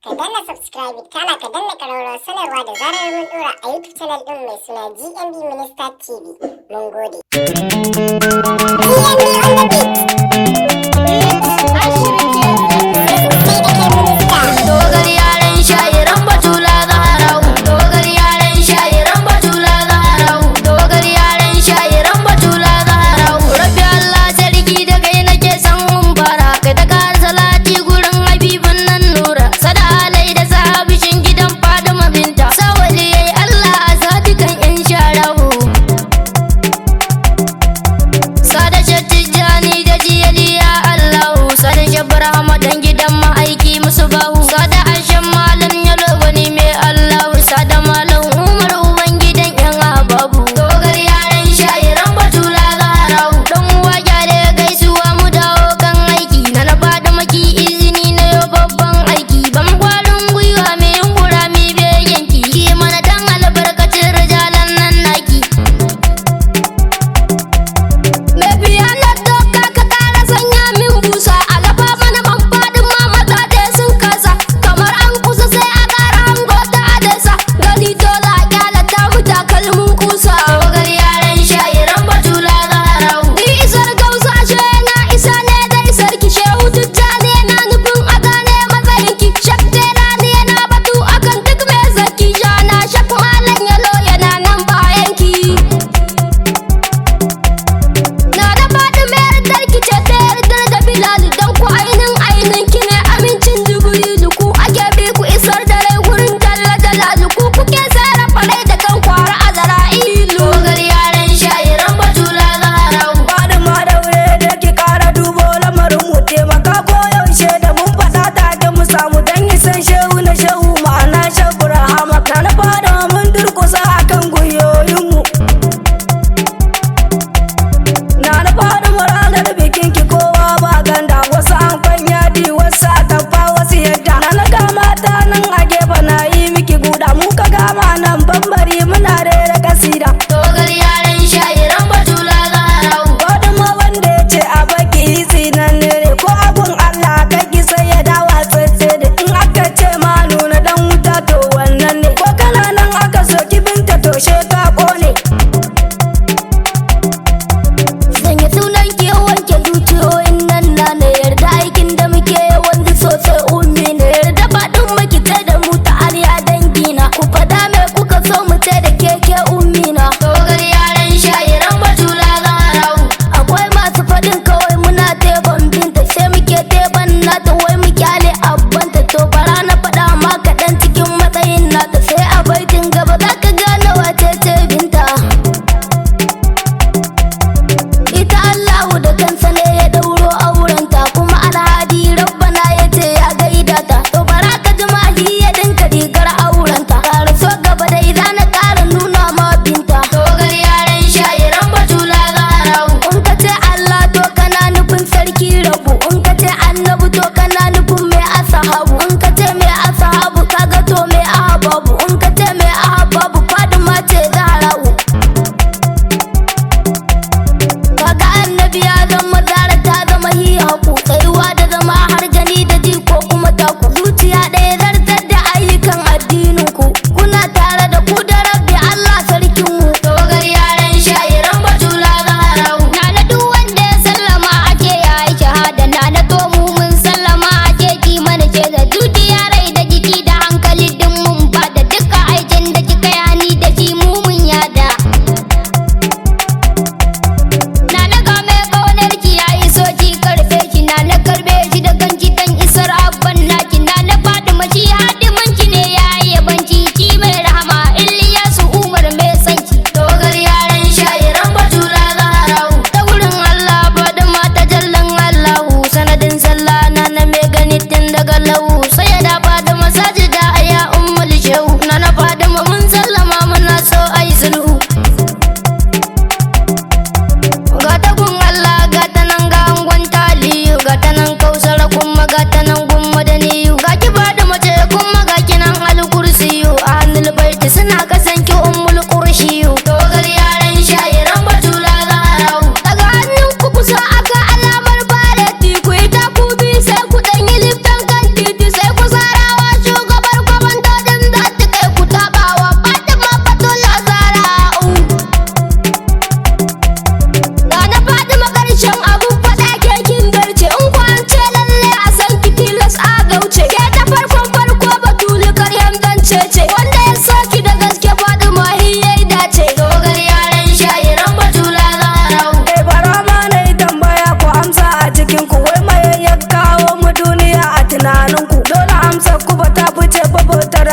Ka danna subscribe kana ka danna ƙararrawar sanarwa da zarar mun ɗora a YouTube channel ɗin mai suna GMB Minister TV. Mun gode. GMB on the beat. Dogar yaran shayiran Batula Zahrau. Dogar yaran shayiran Batula Zahrau. Dogar yaran shayiran Batula Zahrau. Rabbi Allah sarki da kai nake san fara. Kai ta kar salati gurin Habibun nan Nura. Sada alai da sahabishin gidan Fatima binta. Sawali yayi Allah a sadikan yan sharau. Sada Shattijani da Jiyali ya Allah. Sada Shabrahama dan gidan ma'aiki musu bahu. Sada Ashan malam ya logoni mai Allah. Sada malam Umar uban gidan yan ababu. Dogar yaran shayiran Batula Zahrau. Dan uwa gyare gaisuwa mu dawo kan aiki. Na bada maki izini na yau babban aiki. Ban kwarin gwiwa mai yunkura mai begenki. Ki mana dan albarkacin rijalan nan naki. Mai biya na doka ka kara sanya min busa. Alafa mana ban fadin mamata ɗaya sun kasa. Kamar an kusa sai a kara hango ta adasa. Gani dole a kyalata mu takalmin kusa. Dogar yaran shayiran Batula Zahrau. Ni isar gausa ashe na isa ne da isar ki. Shehu Tijjani yana nufin a gane matsayin ki. Shak Jelani yana batu akan duk mai zaki. Jana Shak Malam Yalo yana nan bayan ki. Na da faɗi mayar darki ce ta yardar da Bilal. Dan ku ainin ki ne amincin Jibrilu. Ku ake bi ku isar da rai gurin Jalla Jalalu. Ku kuke sarrafa rai da kan kwara a Zara'ilu. Dogar yaran shayiran Batula Zahrau. Faɗima daure da ki ƙara dubo lamarin mu taimaka ko yaushe da mun faɗa take mu samu dan isan shehu na shehu ma'ana shehu rahama na fada mun durkusa akan gwiwoyin mu na fada mu ranar bikin ki kowa ba ganda wasu an kwanyadi wasu a tafa wasu yadda na kama ta nan a gefe na yi miki guda mu ka gama nan bambari muna rera kasida Dogar yaran shayiran Batula Zahrau. Waduma wanda ya ce a baki isi nan ne ko abun Allah ka ki sai ya dawa tsetse da in aka ce na amsa ku ba ta fice ba bautar